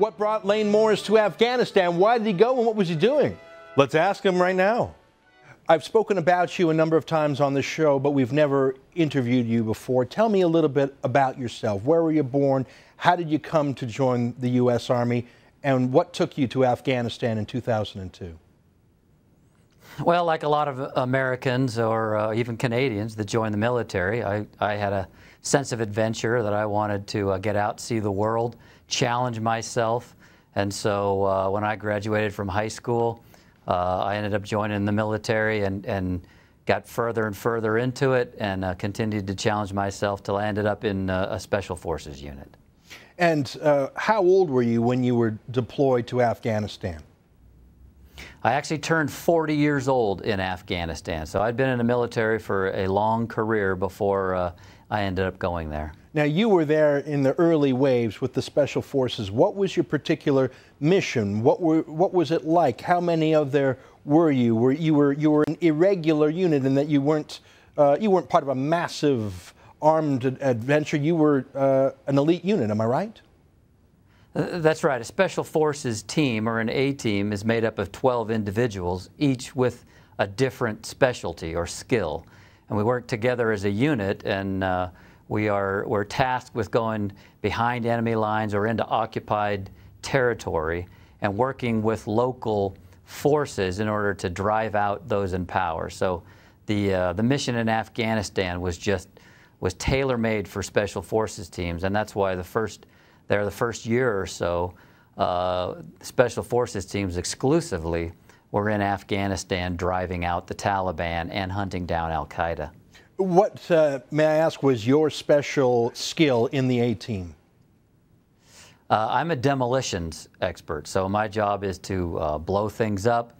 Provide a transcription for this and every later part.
What brought Layne Morris to Afghanistan? Why did he go and what was he doing? Let's ask him right now. I've spoken about you a number of times on the show, but we've never interviewed you before. Tell me a little bit about yourself. Where were you born? How did you come to join the U.S. Army? And what took you to Afghanistan in 2002? Well, like a lot of Americans or even Canadians that join the military, I had a sense of adventure that I wanted to get out, see the world, challenge myself. And so when I graduated from high school, I ended up joining the military and got further and further into it and continued to challenge myself till I ended up in a Special Forces unit. And how old were you when you were deployed to Afghanistan? I actually turned 40 years old in Afghanistan. So I'd been in the military for a long career before I ended up going there. Now, you were there in the early waves with the Special Forces. What was your particular mission? What was it like? How many of there were you? You were an irregular unit in that you weren't part of a massive armed adventure. You were an elite unit. Am I right? That's right. A Special Forces team, or an A team, is made up of 12 individuals, each with a different specialty or skill. And we work together as a unit, and we're tasked with going behind enemy lines or into occupied territory and working with local forces in order to drive out those in power. So the mission in Afghanistan was tailor-made for Special Forces teams, and that's why the first year or so, Special Forces teams exclusively were in Afghanistan driving out the Taliban and hunting down Al-Qaeda. What, may I ask, was your special skill in the A-team? I'm a demolitions expert, so my job is to blow things up,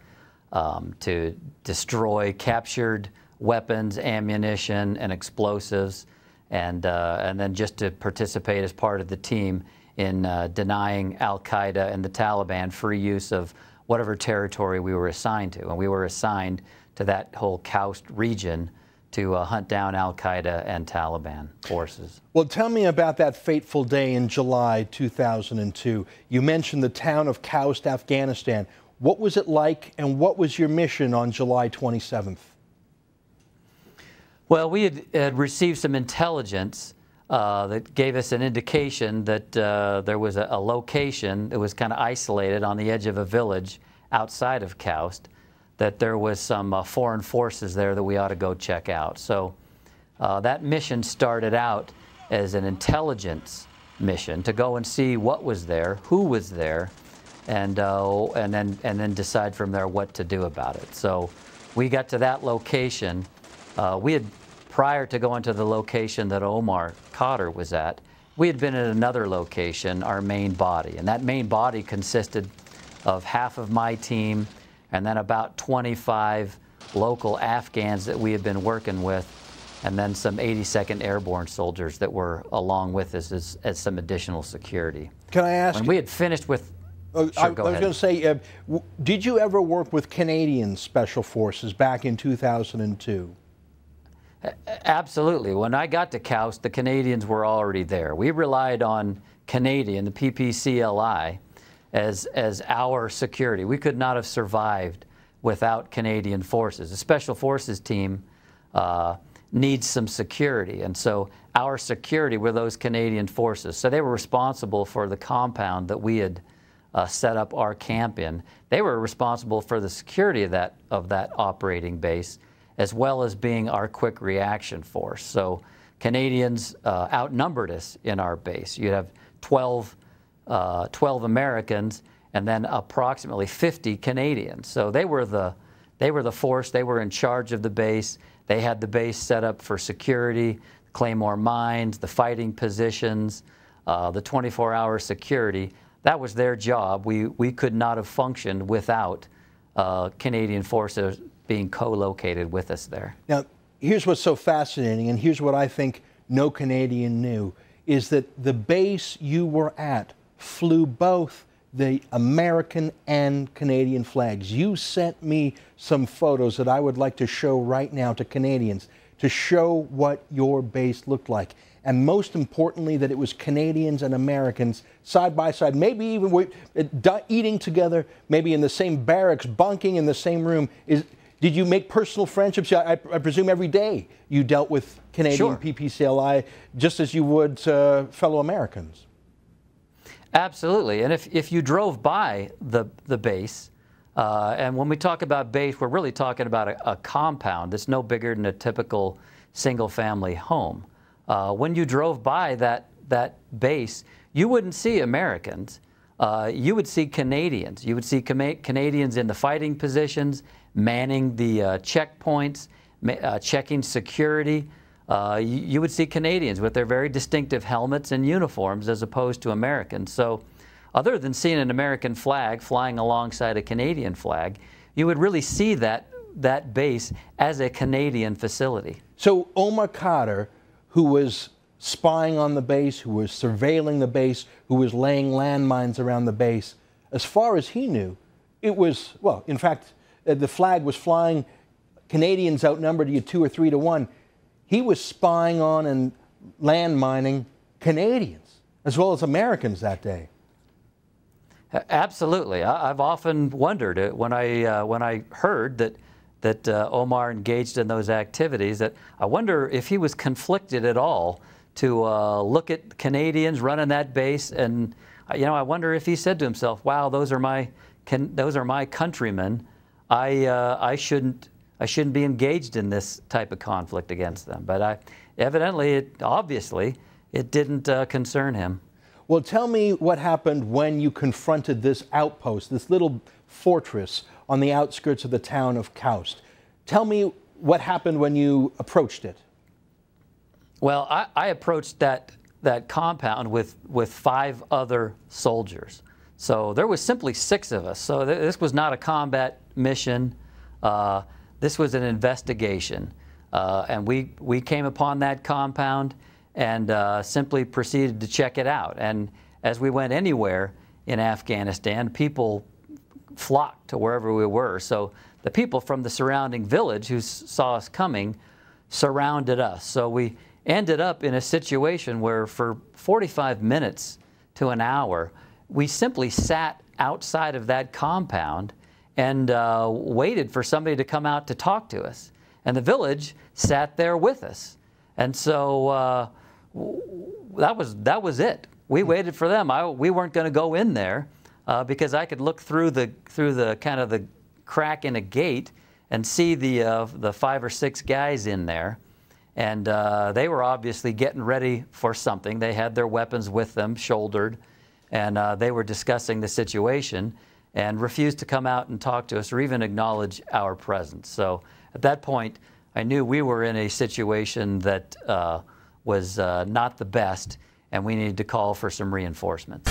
to destroy captured weapons, ammunition, and explosives, and then just to participate as part of the team in denying Al-Qaeda and the Taliban free use of whatever territory we were assigned to. And we were assigned to that whole Khoust region to hunt down Al-Qaeda and Taliban forces. Well, tell me about that fateful day in July 2002. You mentioned the town of Khoust, Afghanistan. What was it like, and what was your mission on July 27th? Well, we had received some intelligence that gave us an indication that there was a location that was kind of isolated on the edge of a village outside of Khoust, that there was some foreign forces there that we ought to go check out. So that mission started out as an intelligence mission to go and see what was there, who was there, and then decide from there what to do about it. So we got to that location. Prior to going to the location that Omar Khadr was at, we had been at another location, our main body. And that main body consisted of half of my team and then about 25 local Afghans that we had been working with, and then some 82nd Airborne soldiers that were along with us as some additional security. Can I ask? When we had finished with... Sure, I was going to say, did you ever work with Canadian Special Forces back in 2002? Absolutely. When I got to Khoust, the Canadians were already there. We relied on Canadian, the PPCLI, as our security. We could not have survived without Canadian forces. A Special Forces team needs some security, and so our security were those Canadian forces. So they were responsible for the compound that we had set up our camp in. They were responsible for the security of that operating base, as well as being our quick reaction force. So Canadians outnumbered us in our base. You'd have 12 Americans and then approximately 50 Canadians. So they were the force. They were in charge of the base. They had the base set up for security, Claymore mines, the fighting positions, the 24-hour security. That was their job. We could not have functioned without Canadian forces being co-located with us there. Now, here's what's so fascinating, and here's what I think no Canadian knew, is that the base you were at flew both the American and Canadian flags. You sent me some photos that I would like to show right now to Canadians to show what your base looked like. and most importantly, that it was Canadians and Americans side by side, maybe even eating together, maybe in the same barracks, bunking in the same room. Did you make personal friendships? I presume every day you dealt with Canadian Sure. PPCLI just as you would fellow Americans. Absolutely. And if you drove by the base, and when we talk about base, we're really talking about a compound that's no bigger than a typical single-family home. When you drove by that base, you wouldn't see Americans. You would see Canadians. You would see Canadians in the fighting positions, manning the checkpoints, checking security. You would see Canadians with their very distinctive helmets and uniforms as opposed to Americans. So other than seeing an American flag flying alongside a Canadian flag, you would really see that base as a Canadian facility. So Omar Khadr, who was spying on the base, who was surveilling the base, who was laying landmines around the base, as far as he knew, it was, well, in fact, the flag was flying, Canadians outnumbered you 2 or 3 to 1. He was spying on and landmining Canadians as well as Americans that day. Absolutely. I've often wondered when I heard that Omar engaged in those activities, that I wonder if he was conflicted at all to look at Canadians running that base, and I wonder if he said to himself, "Wow, those are my countrymen. I shouldn't be engaged in this type of conflict against them." But obviously, it didn't concern him. Well, tell me what happened when you confronted this outpost, this little fortress on the outskirts of the town of Kaust. Tell me what happened when you approached it. Well, I approached that compound with 5 other soldiers. So there was simply 6 of us. So this was not a combat mission. This was an investigation. And we came upon that compound and simply proceeded to check it out. And as we went anywhere in Afghanistan, people flocked to wherever we were. So the people from the surrounding village who saw us coming surrounded us. So we ended up in a situation where for 45 minutes to an hour, we simply sat outside of that compound and waited for somebody to come out to talk to us. And the village sat there with us. And so that was it. We waited for them. We weren't going to go in there because I could look through the kind of the crack in a gate and see the 5 or 6 guys in there, and they were obviously getting ready for something. They had their weapons with them, shouldered, and they were discussing the situation and refused to come out and talk to us or even acknowledge our presence. So at that point, I knew we were in a situation that was not the best, and we needed to call for some reinforcements.